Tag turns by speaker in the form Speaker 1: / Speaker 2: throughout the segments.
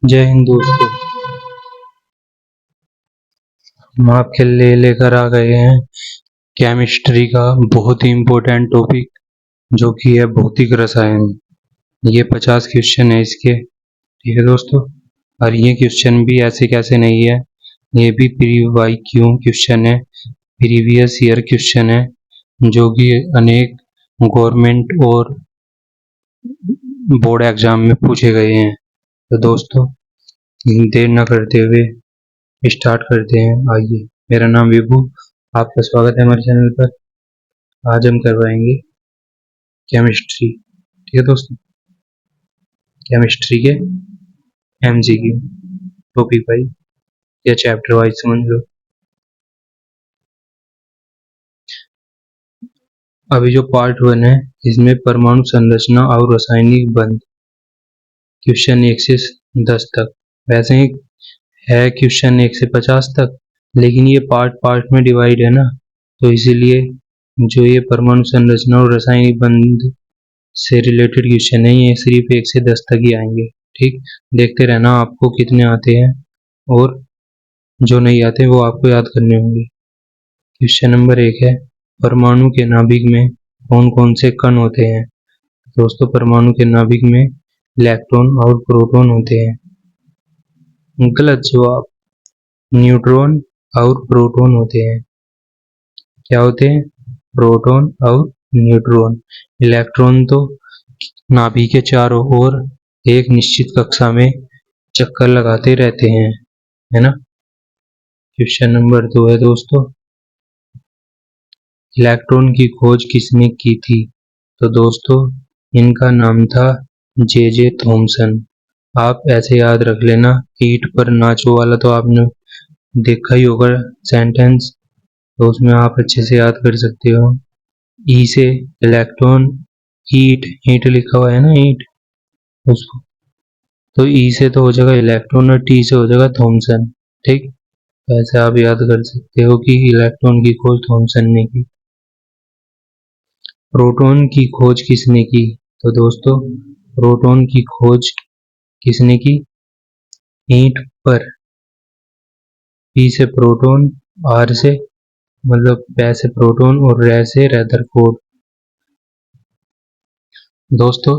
Speaker 1: जय हिंद दोस्तों। हम आपके लिए लेकर आ गए हैं केमिस्ट्री का बहुत ही इम्पोर्टेंट टॉपिक जो कि है भौतिक रसायन। ये 50 क्वेश्चन है इसके, ठीक है दोस्तों। और ये क्वेश्चन भी ऐसे कैसे नहीं है, ये भी PYQ क्वेश्चन है, प्रीवियस ईयर क्वेश्चन है, जो कि अनेक गवर्नमेंट और बोर्ड एग्जाम में पूछे गए हैं। तो दोस्तों देर न करते हुए स्टार्ट करते हैं। आइए, मेरा नाम विभू, आपका स्वागत है हमारे चैनल पर। आज हम करवाएंगे केमिस्ट्री, ठीक है दोस्तों। केमिस्ट्री के MCQ टॉपिक वाइज या चैप्टर वाइज समझ लो। अभी जो पार्ट 1 है इसमें परमाणु संरचना और रासायनिक बंध क्वेश्चन 1 से 10 तक। वैसे ही है क्वेश्चन 1 से 50 तक, लेकिन ये पार्ट में डिवाइड है ना, तो इसीलिए जो ये परमाणु संरचना और रासायनिक बंध से रिलेटेड क्वेश्चन है ये सिर्फ 1 से 10 तक ही आएंगे। ठीक, देखते रहना आपको कितने आते हैं, और जो नहीं आते वो आपको याद करने होंगे। क्वेश्चन नंबर 1 है, परमाणु के नाभिक में कौन कौन से कण होते हैं। दोस्तों परमाणु के नाभिक में इलेक्ट्रॉन और प्रोटॉन होते हैं। गलत जवाब, न्यूट्रॉन और प्रोटॉन होते हैं। क्या होते हैं? प्रोटॉन और न्यूट्रॉन। इलेक्ट्रॉन तो नाभिक के चारों ओर एक निश्चित कक्षा में चक्कर लगाते रहते हैं, है ना। क्वेश्चन नंबर 2 है दोस्तों, इलेक्ट्रॉन की खोज किसने की थी। तो दोस्तों इनका नाम था J.J. थॉमसन। आप ऐसे याद रख लेना, ईंट पर नाचो वाला तो आपने देखा ही होगा सेंटेंस, तो उसमें आप अच्छे से याद कर सकते हो। ई से इलेक्ट्रॉन, ईट, ईट लिखा हुआ है ना, ईट, उसको तो ई से तो हो जाएगा इलेक्ट्रॉन और टी से हो जाएगा थॉमसन। ठीक, ऐसे आप याद कर सकते हो कि इलेक्ट्रॉन की खोज थॉमसन ने की। प्रोटॉन की खोज किसने की। तो दोस्तों प्रोटॉन की खोज किसने की? ईंट पर। पी से प्रोटॉन, आर से मतलब पै से प्रोटॉन और रे से रदरफोर्ड। दोस्तों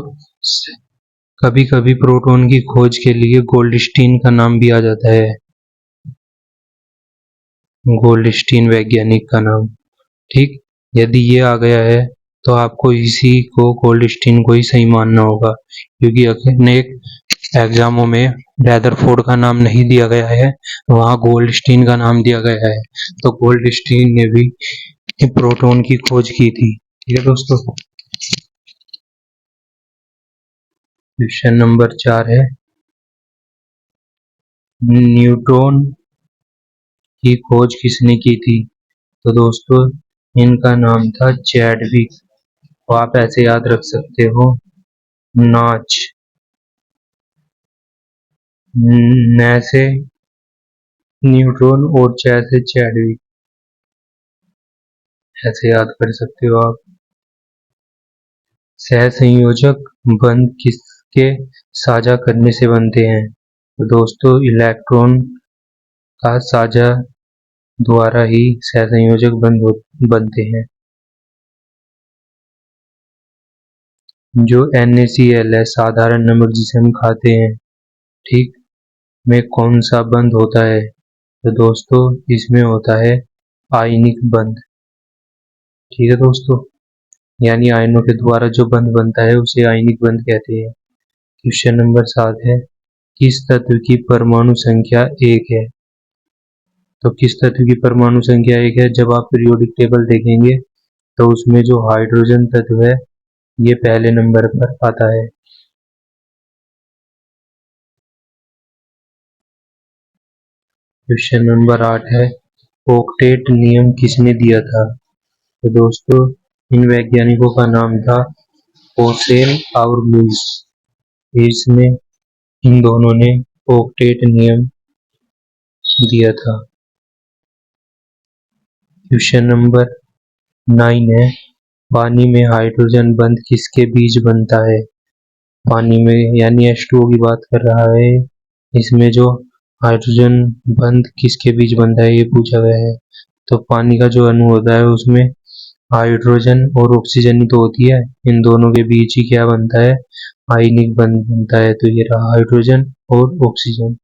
Speaker 1: कभी कभी प्रोटॉन की खोज के लिए गोल्डस्टीन का नाम भी आ जाता है, गोल्डस्टीन वैज्ञानिक का नाम। ठीक, यदि ये आ गया है तो आपको इसी को गोल्डस्टीन को ही सही मानना होगा, क्योंकि अनेक एग्जामों में रदरफोर्ड का नाम नहीं दिया गया है, वहां गोल्डस्टीन का नाम दिया गया है। तो गोल्डस्टीन ने भी प्रोटॉन की खोज की थी, ठीक है दोस्तों। क्वेश्चन नंबर 4 है, न्यूट्रॉन की खोज किसने की थी। तो दोस्तों इनका नाम था चैडविक। तो आप ऐसे याद रख सकते हो, नाच, न से न्यूट्रॉन और चे से चैडविक, ऐसे याद कर सकते हो आप। सहसंयोजक बंध किसके साझा करने से बनते हैं। तो दोस्तों इलेक्ट्रॉन का साझा द्वारा ही सहसंयोजक बंध बनते हैं। जो NaCl है, साधारण नमक जिसे हम खाते हैं, ठीक, में कौन सा बंध होता है। तो दोस्तों इसमें होता है आयनिक बंध, ठीक है दोस्तों, यानी आयनों के द्वारा जो बंध बनता है उसे आयनिक बंध कहते हैं। क्वेश्चन नंबर 7 है, किस तत्व की परमाणु संख्या 1 है। तो किस तत्व की परमाणु संख्या 1 है, जब आप पीरियोडिक टेबल देखेंगे तो उसमें जो हाइड्रोजन तत्व है ये पहले नंबर पर आता है। क्वेश्चन नंबर 8 है, ओक्टेट नियम किसने दिया था। तो दोस्तों इन वैज्ञानिकों का नाम था पोसेल और लुईस। इसमें इन दोनों ने ओक्टेट नियम दिया था। क्वेश्चन नंबर 9 है, पानी में हाइड्रोजन बंध किसके बीच बनता है। पानी में यानी H2O की बात कर रहा है इसमें जो हाइड्रोजन बंध किसके बीच बनता है ये पूछा गया है। तो पानी का जो अणु होता है उसमें हाइड्रोजन और ऑक्सीजन ही तो होती है, इन दोनों के बीच ही क्या बनता है, आयनिक बंध बनता है। तो ये रहा हाइड्रोजन और ऑक्सीजन।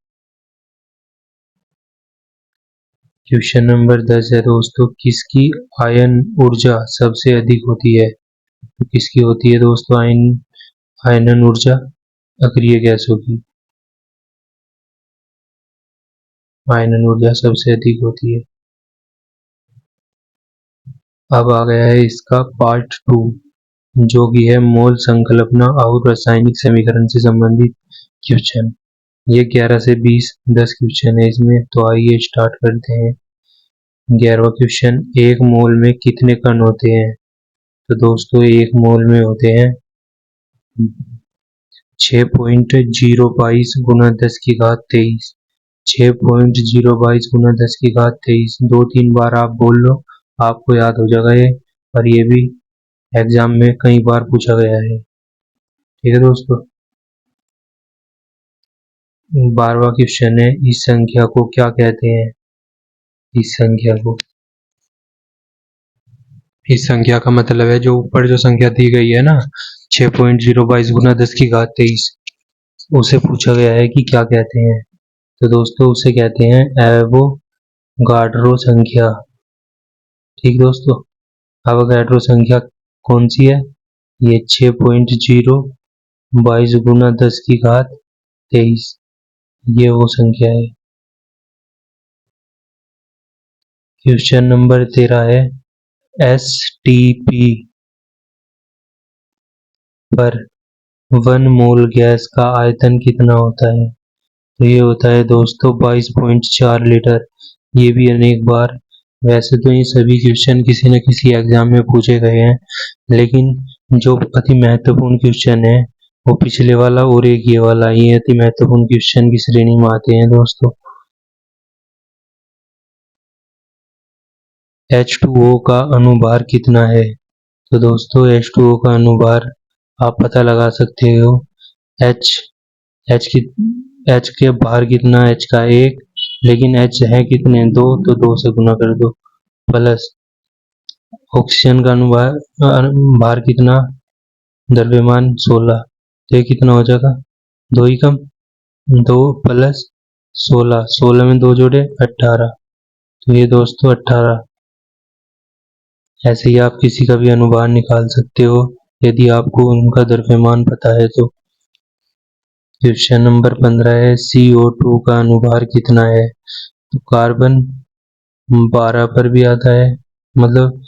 Speaker 1: क्वेश्चन नंबर 10 है दोस्तों, किसकी आयन ऊर्जा सबसे अधिक होती है। तो किसकी होती है दोस्तों आयनन ऊर्जा, अक्रिय गैसों की आयनन ऊर्जा सबसे अधिक होती है। अब आ गया है इसका पार्ट 2, जो कि है मोल संकल्पना और रासायनिक समीकरण से संबंधित क्वेश्चन। ये 11 से 20 10 क्वेश्चन है इसमें, तो आइए स्टार्ट करते हैं। 11वां क्वेश्चन, एक मोल में कितने कण होते हैं। तो दोस्तों एक मोल में होते हैं 6.022 गुना 10 की घात 23। 6.022 गुना 10 की घात 23, 2-3 बार आप बोल लो, आपको याद हो जाएगा ये। और ये भी एग्जाम में कई बार पूछा गया है। ठीक है दोस्तों। 12वां क्वेश्चन है, इस संख्या को क्या कहते हैं। इस संख्या का मतलब है जो ऊपर जो संख्या दी गई है ना, 6.022 गुना 10 की घात 23, उसे पूछा गया है कि क्या कहते हैं। तो दोस्तों उसे कहते हैं एवोगाड्रो संख्या। ठीक दोस्तों, एवोगाड्रो संख्या कौन सी है, ये 6.022 गुना 10 की घात 23, ये वो संख्या है। क्वेश्चन नंबर 13 है, STP पर 1 मोल गैस का आयतन कितना होता है। तो ये होता है दोस्तों 22.4 लीटर। ये भी अनेक बार, वैसे तो ये सभी क्वेश्चन किसी न किसी एग्जाम में पूछे गए हैं, लेकिन जो अति महत्वपूर्ण क्वेश्चन है वो पिछले वाला और एक ये वाला, ये अति महत्वपूर्ण क्वेश्चन की श्रेणी में आते हैं दोस्तों। H2O का अनुभार कितना है। तो दोस्तों H2O का अनुभार आप पता लगा सकते हो, H H की H के भार कितना, H का 1, लेकिन H है कितने 2, तो 2 से गुना कर दो, प्लस ऑक्सीजन का भार कितना, द्रव्यमान 16, तो ये कितना हो जाएगा, 2 ही कम, 2 प्लस 16, 16 में 2 जोड़े 18, तो ये दोस्तों 18। ऐसे ही आप किसी का भी अनुभार निकाल सकते हो यदि आपको उनका द्रव्यमान पता है तो। क्वेश्चन नंबर 15 है, CO2 का अनुभार कितना है। तो कार्बन 12 पर भी आता है, मतलब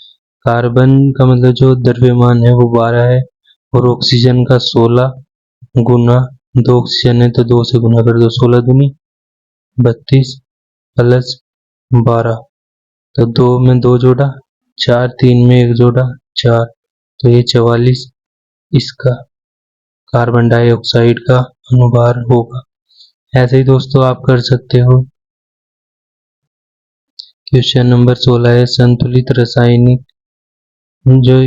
Speaker 1: कार्बन का मतलब जो द्रव्यमान है वो 12 है, और ऑक्सीजन का 16 गुना 2 ऑक्सीजन है तो 2 से गुना कर दो, 16 दूनी 32 प्लस 12, तो 2 में 2 जोड़ा 4, 3 में 1 जोड़ा 4, तो ये 44 इसका कार्बन डाइऑक्साइड का अनुभार होगा। ऐसे ही दोस्तों आप कर सकते हो। क्वेश्चन नंबर 16 है, संतुलित रासायनिक जो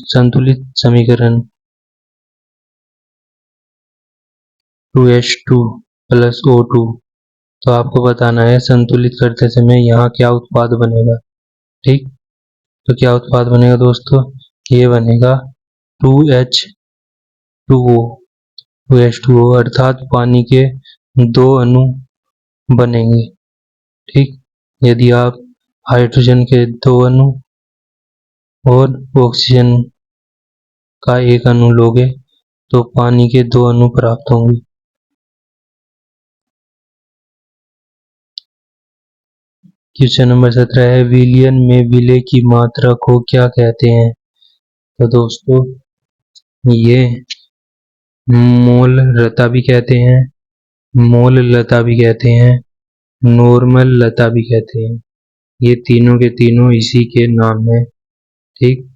Speaker 1: संतुलित समीकरण 2H2 प्लस O2, तो आपको बताना है संतुलित करते समय यहाँ क्या उत्पाद बनेगा। ठीक, तो क्या उत्पाद बनेगा दोस्तों, ये बनेगा 2H2O, 2H2O अर्थात पानी के 2 अणु बनेंगे। ठीक, यदि आप हाइड्रोजन के 2 अणु और ऑक्सीजन का 1 अणु लोगे तो पानी के 2 अणु प्राप्त होंगे। क्वेश्चन नंबर 17 है, विलयन में विलेय की मात्रा को क्या कहते हैं। तो दोस्तों ये मोलरता भी कहते हैं, मोललता भी कहते हैं, नॉर्मल लता भी कहते हैं, ये तीनों के तीनों इसी के नाम है। ठीक,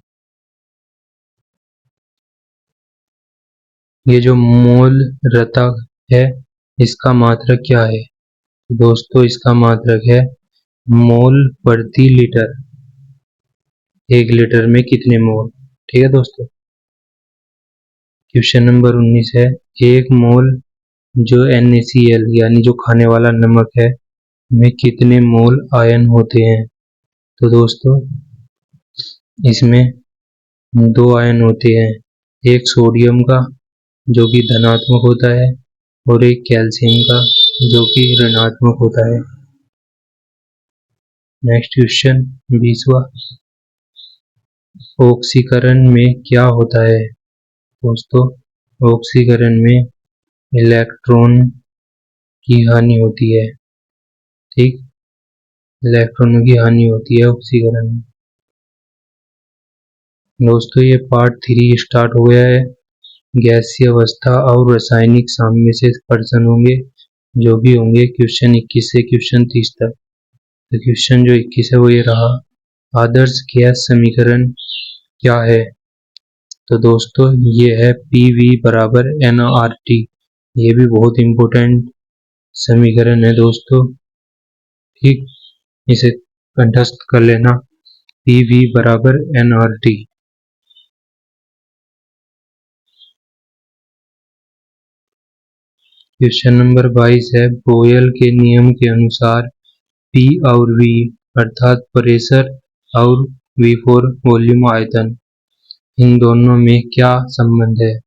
Speaker 1: ये जो मोलरता है इसका मात्रक क्या है। दोस्तों इसका मात्रक है मोल प्रति लीटर, 1 लीटर में कितने मोल। ठीक है दोस्तों। क्वेश्चन नंबर 19 है, 1 मोल जो NaCl यानी जो खाने वाला नमक है में कितने मोल आयन होते हैं? तो दोस्तों इसमें दो आयन होते हैं, एक सोडियम का जो कि धनात्मक होता है और एक कैल्शियम का जो कि ऋणात्मक होता है। नेक्स्ट क्वेश्चन 20वां, ऑक्सीकरण में क्या होता है? दोस्तों ऑक्सीकरण में इलेक्ट्रॉन की हानि होती है। ठीक, इलेक्ट्रॉनों की हानि होती है ऑक्सीकरण में। दोस्तों ये पार्ट 3 स्टार्ट हो गया है। गैसीय अवस्था और रासायनिक साम्य से प्रश्न होंगे, जो भी होंगे क्वेश्चन 21 से क्वेश्चन 30 तक। तो क्वेश्चन जो 21 है वो ये रहा, आदर्श गैस समीकरण क्या है? तो दोस्तों ये है PV बराबर nRT। ये भी बहुत इंपॉर्टेंट समीकरण है दोस्तों। ठीक, इसे कंठस्थ कर लेना, PV बराबर nRT। क्वेश्चन नंबर 22 है, बोयल के नियम के अनुसार P और V अर्थात प्रेशर और V4 वॉल्यूम आयतन, इन दोनों में क्या संबंध है?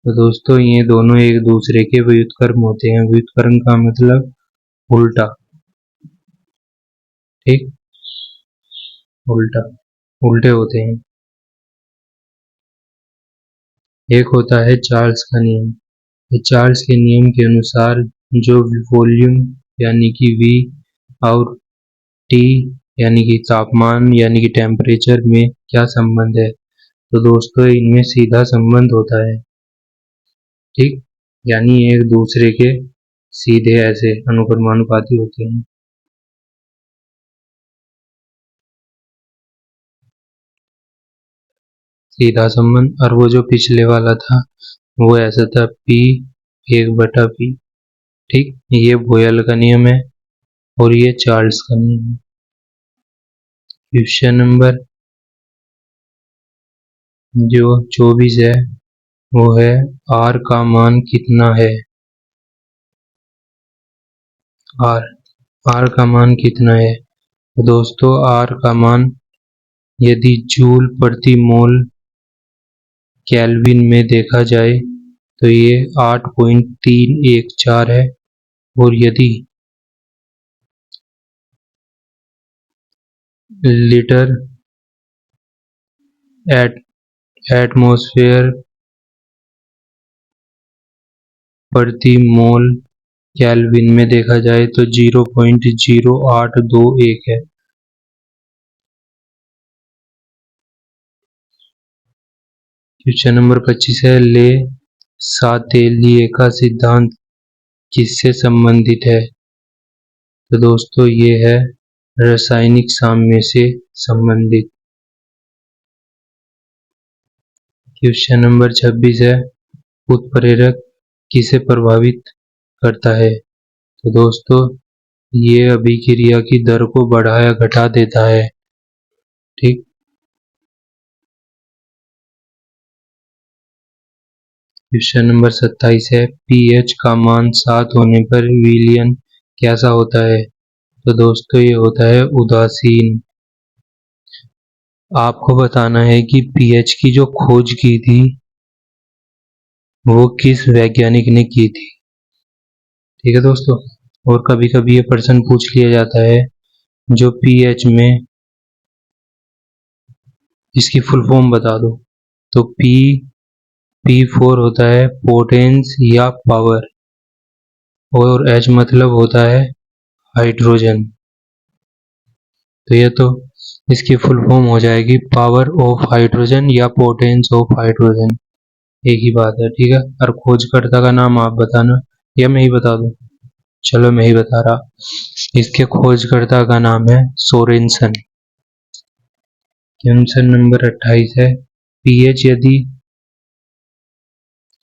Speaker 1: तो दोस्तों ये दोनों एक दूसरे के व्युत्क्रम होते हैं। व्युत्क्रम का मतलब उल्टा। ठीक, उल्टा, उल्टे होते हैं। एक होता है चार्ल्स का नियम। चार्ल्स के नियम के अनुसार जो वॉल्यूम यानी कि V और T यानी कि तापमान यानी कि टेम्परेचर में क्या संबंध है? तो दोस्तों इनमें सीधा संबंध होता है। ठीक, यानी एक दूसरे के सीधे ऐसे अनुक्रमानुपाती होते हैं। सीधा संबंध। और वो जो पिछले वाला था वो ऐसा था P1/P। ठीक, ये बोयल का नियम है और ये चार्ल्स का नियम है। क्वेश्चन नंबर जो 24 है वो है, R का मान कितना है? R, R का मान कितना है? तो दोस्तों R का मान यदि जूल प्रति मोल केल्विन में देखा जाए तो ये 8.314 है, और यदि लीटर एटमॉस्फेयर प्रति मोल केल्विन में देखा जाए तो 0.0821 है। क्वेश्चन नंबर 25 है, ले सातेलिए का सिद्धांत किससे संबंधित है? तो दोस्तों ये है रासायनिक साम्य से संबंधित। क्वेश्चन नंबर 26 है, उत्प्रेरक किसे प्रभावित करता है? तो दोस्तों ये अभिक्रिया की दर को बढ़ा या घटा देता है। ठीक, क्वेश्चन नंबर 27 है, pH का मान 7 होने पर विलयन कैसा होता है? तो दोस्तों ये होता है उदासीन। आपको बताना है कि pH की जो खोज की थी वो किस वैज्ञानिक ने की थी। ठीक है दोस्तों, और कभी कभी ये प्रश्न पूछ लिया जाता है जो pH में, इसकी फुल फॉर्म बता दो। तो P4 होता है पोटेंस या पावर, और H मतलब होता है हाइड्रोजन। तो ये तो इसकी फुल फॉर्म हो जाएगी पावर ऑफ हाइड्रोजन या पोटेंस ऑफ हाइड्रोजन, एक ही बात है। ठीक है, और खोजकर्ता का नाम आप बताना या मैं ही बता दूं? चलो मैं ही बता रहा, इसके खोजकर्ता का नाम है सोरेनसन। क्वेश्चन नंबर 28 है, pH यदि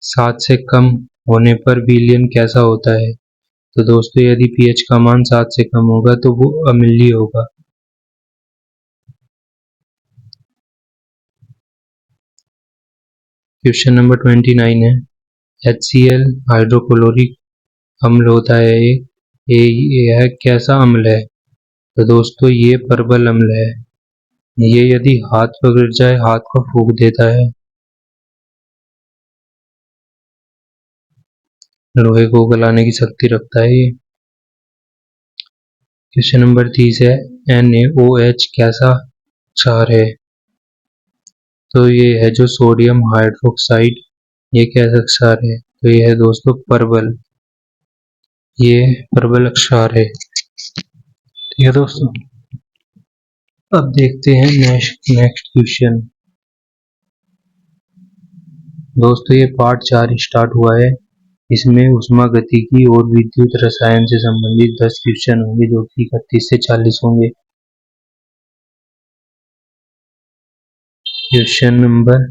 Speaker 1: 7 से कम होने पर विलयन कैसा होता है? तो दोस्तों यदि pH का मान 7 से कम होगा तो वो अम्लीय होगा। क्वेश्चन नंबर 29 है, HCl हाइड्रोक्लोरिक अम्ल होता है यह कैसा अम्ल है? तो दोस्तों ये परबल अम्ल है। ये यदि हाथ पर गिर जाए हाथ को फूंक देता है। लोहे को गलाने की शक्ति रखता है ये। क्वेश्चन नंबर 30 है NaOH कैसा क्षार है? तो ये है जो सोडियम हाइड्रोक्साइड, ये कैसा क्षार है? तो ये है दोस्तों परबल, ये परबल क्षार है। ठीक है दोस्तों, अब देखते हैं नेक्स्ट क्वेश्चन। दोस्तों ये पार्ट 4 स्टार्ट हुआ है। इसमें ऊष्मागतिकी और विद्युत रसायन से संबंधित 10 क्वेश्चन होंगे जो कि 31 से 40 होंगे। क्वेश्चन नंबर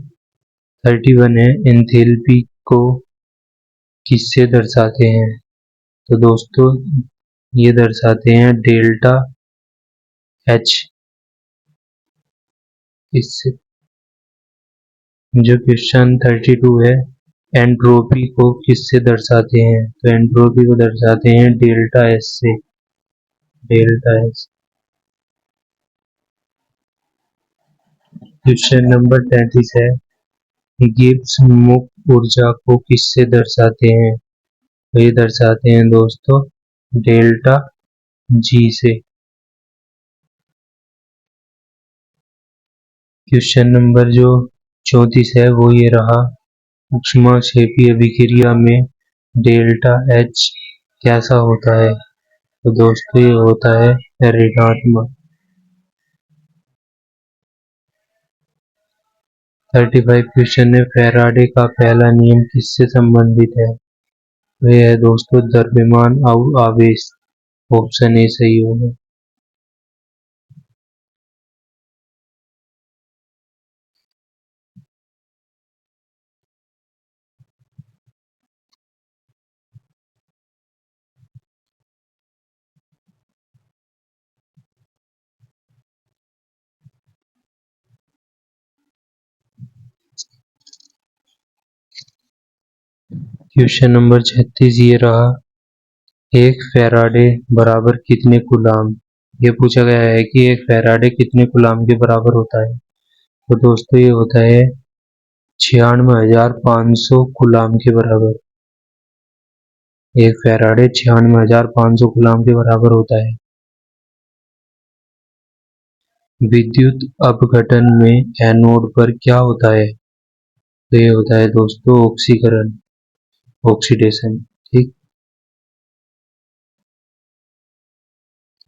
Speaker 1: 31 है एंथैल्पी को किससे दर्शाते हैं? तो दोस्तों ये दर्शाते हैं डेल्टा एच। इससे जो क्वेश्चन 32 है एंट्रोपी को किससे दर्शाते हैं? तो एंट्रोपी को दर्शाते हैं डेल्टा एस से, डेल्टा एस। क्वेश्चन नंबर 33 है गिब्स मुक्त ऊर्जा को किससे दर्शाते हैं? तो ये दर्शाते हैं दोस्तों डेल्टा जी से। क्वेश्चन नंबर जो 34 है वो ये रहा ऊष्माक्षेपीय अभिक्रिया में डेल्टा एच कैसा होता है? तो दोस्तों ये होता है ऋणात्मक। 35 क्वेश्चन है फैराडे का पहला नियम किससे संबंधित है? तो ये है दोस्तों द्रव्यमान और आवेश। ऑप्शन ए सही होगा। क्वेश्चन नंबर 36 ये रहा एक फैराडे बराबर कितने कूलाम? ये पूछा गया है कि एक फैराडे कितने कूलाम के बराबर होता है? तो दोस्तों ये होता है 96,500 कूलाम के बराबर। एक फैराडे 96,500 कूलाम के बराबर होता है। विद्युत अपघटन में एनोड पर क्या होता है? तो ये होता है दोस्तों ऑक्सीकरण, ऑक्सीडेशन। ठीक।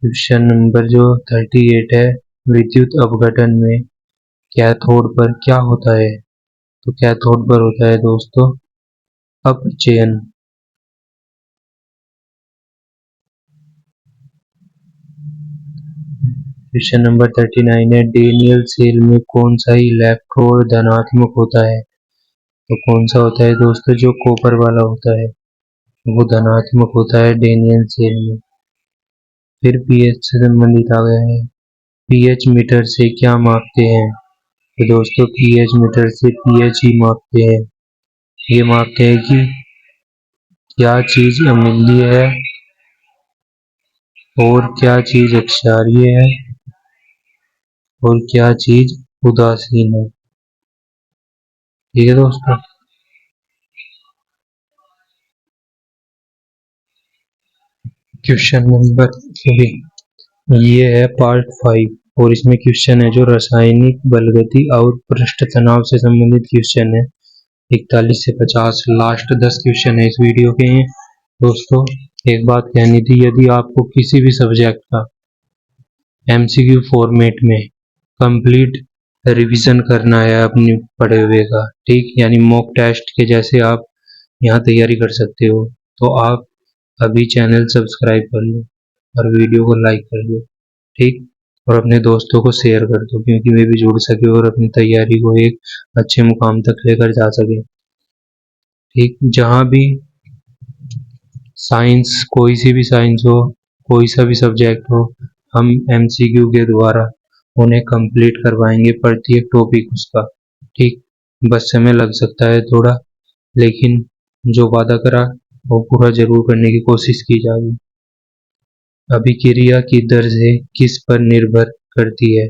Speaker 1: क्वेश्चन नंबर जो 38 है विद्युत अपघटन में कैथोड पर क्या होता है? तो कैथोड पर होता है दोस्तों अपचयन। क्वेश्चन नंबर 39 है डेनियल सेल में कौन सा इलेक्ट्रोड धनात्मक होता है? तो कौन सा होता है दोस्तों जो कॉपर वाला होता है वो धनात्मक होता है डेनियल सेल में। फिर पीएच से संबंधित आ गया है पीएच मीटर से क्या मापते हैं? तो दोस्तों पीएच मीटर से पीएच ही मापते हैं। ये मापते हैं कि क्या चीज अम्लीय है और क्या चीज क्षारीय है और क्या चीज उदासीन है। ठीक है दोस्तों, क्वेश्चन नंबर ये है पार्ट 5 और इसमें क्वेश्चन है जो रासायनिक बलगति और पृष्ठ तनाव से संबंधित क्वेश्चन है 41 से 50। लास्ट 10 क्वेश्चन है इस वीडियो के हैं। दोस्तों एक बात कहनी थी यदि आपको किसी भी सब्जेक्ट का एमसीक्यू फॉर्मेट में कंप्लीट रिवीजन करना है अपने पढ़े हुए का, ठीक, यानी मॉक टेस्ट के जैसे आप यहाँ तैयारी कर सकते हो, तो आप अभी चैनल सब्सक्राइब कर लो और वीडियो को लाइक कर दो। ठीक, और अपने दोस्तों को शेयर कर दो क्योंकि वे भी जुड़ सके और अपनी तैयारी को एक अच्छे मुकाम तक लेकर जा सके। ठीक, जहाँ भी साइंस, कोई सी भी साइंस हो, कोई सा भी सब्जेक्ट हो, हम एमसीक्यू के द्वारा उन्हें कंप्लीट करवाएंगे प्रत्येक टॉपिक उसका। ठीक, बस समय लग सकता है थोड़ा, लेकिन जो वादा करा वो पूरा जरूर करने की कोशिश की जाएगी। अभिक्रिया की दर से किस पर निर्भर करती है?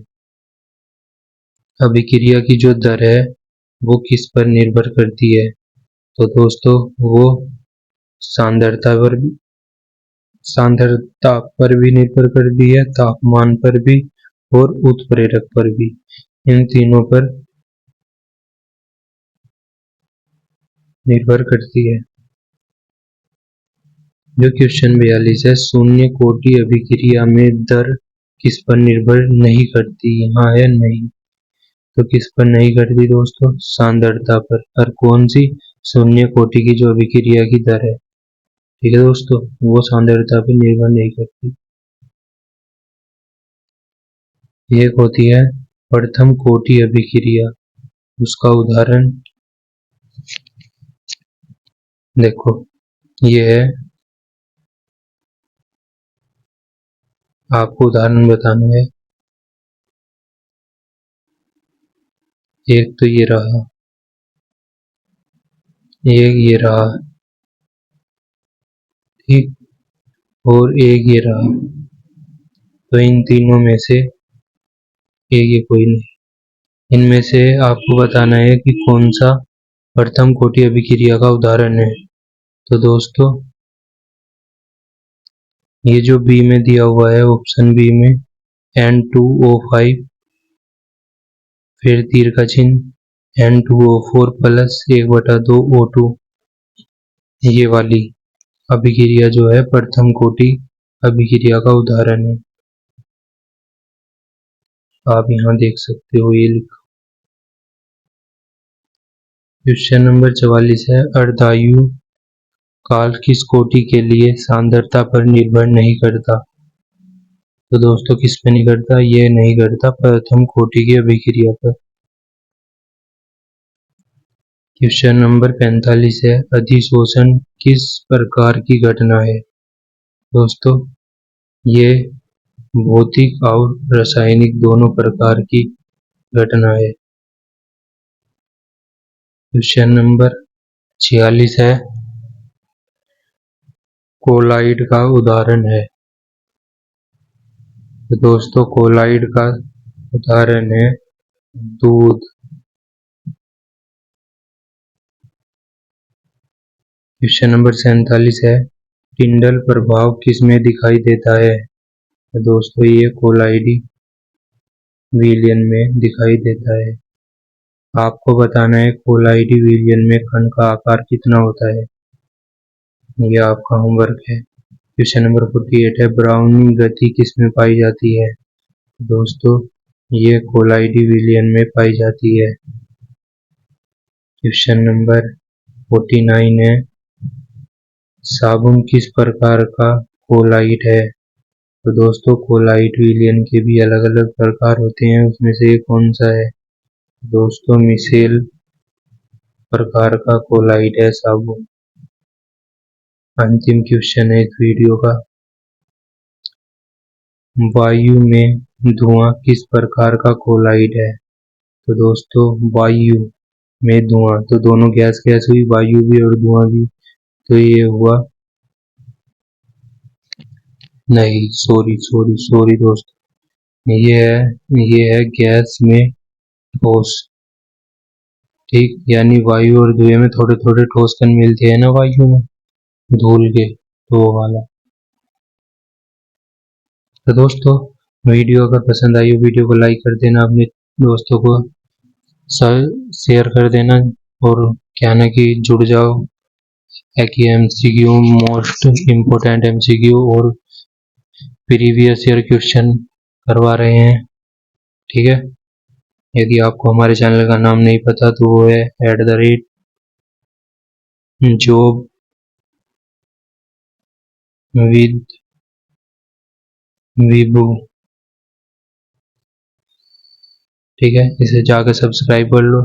Speaker 1: अभिक्रिया की जो दर है वो किस पर निर्भर करती है? तो दोस्तों वो सांद्रता पर सांद्रता पर भी निर्भर करती है, तापमान पर भी और उत्प्रेरक पर भी। इन तीनों पर निर्भर करती है। जो क्वेश्चन 42 है, शून्य कोटि अभिक्रिया में दर किस पर निर्भर नहीं करती? यहाँ है नहीं, तो किस पर नहीं करती दोस्तों? सांद्रता पर। और कौन सी? शून्य कोटि की जो अभिक्रिया की दर है, ठीक है दोस्तों, वो सांद्रता पर निर्भर नहीं करती। एक होती है प्रथम कोटि अभिक्रिया, उसका उदाहरण देखो, ये है, आपको उदाहरण बताना है। एक तो ये रहा, एक ये रहा, ठीक, और एक ये रहा। तो इन तीनों में से एक ये कोई नहीं। इनमें से आपको बताना है कि कौन सा प्रथम कोटि अभिक्रिया का उदाहरण है। तो दोस्तों ये जो बी में दिया हुआ है, ऑप्शन बी में N2O5, फिर तीर का चिन्ह N2O4 प्लस 1/2 O2, ये वाली अभिक्रिया जो है प्रथम कोटि अभिक्रिया का उदाहरण है। आप यहाँ देख सकते हो, ये लिखा। क्वेश्चन नंबर 44 है, अर्धायु काल किस कोटि के लिए सांद्रता पर निर्भर नहीं करता? तो दोस्तों किस पे नहीं करता? ये नहीं करता प्रथम कोटि की अभिक्रिया पर। क्वेश्चन नंबर 45 है, अधिशोषण किस प्रकार की घटना है? दोस्तों ये भौतिक और रासायनिक दोनों प्रकार की घटना है। क्वेश्चन नंबर 46 है, कोलाइड का उदाहरण है। तो दोस्तों कोलाइड का उदाहरण है दूध। क्वेश्चन नंबर 47 है, टिंडल प्रभाव किसमें दिखाई देता है? तो दोस्तों ये कोलाइडी विलयन में दिखाई देता है। आपको बताना है कोलाइडी विलयन में कण का आकार कितना होता है, ये आपका होमवर्क है। क्वेश्चन नंबर 48 है, ब्राउनी गति किसमें पाई जाती है? दोस्तों ये कोलाइडी विलयन में पाई जाती है। क्वेश्चन नंबर 49 है, साबुन किस प्रकार का कोलाइड है? तो दोस्तों कोलाइड विलयन के भी अलग अलग प्रकार होते हैं, उसमें से ये कौन सा है? दोस्तों मिशेल प्रकार का कोलाइड है साबुन। अंतिम क्वेश्चन है इस वीडियो का, वायु में धुआं किस प्रकार का कोलाइड है? तो दोस्तों वायु में धुआं, तो दोनों गैस गैस हुई, वायु भी और धुआं भी, तो ये हुआ नहीं, सॉरी सॉरी सॉरी दोस्तों, ये है गैस में ठोस, ठीक, यानी वायु और धुएं में थोड़े थोड़े ठोस कण मिलते हैं ना वायु में, धूल के, तो वो वाला। तो दोस्तों वीडियो अगर पसंद आई हो, वीडियो को लाइक कर देना, अपने दोस्तों को शेयर कर देना, और क्या ना कि जुड़ जाओ कि एमसीक्यू, मोस्ट इम्पोर्टेंट एमसीक्यू और प्रीवियस ईयर क्वेश्चन करवा रहे हैं, ठीक है। यदि आपको हमारे चैनल का नाम नहीं पता तो वो है @job with विभू, ठीक है, इसे जाकर सब्सक्राइब कर लो।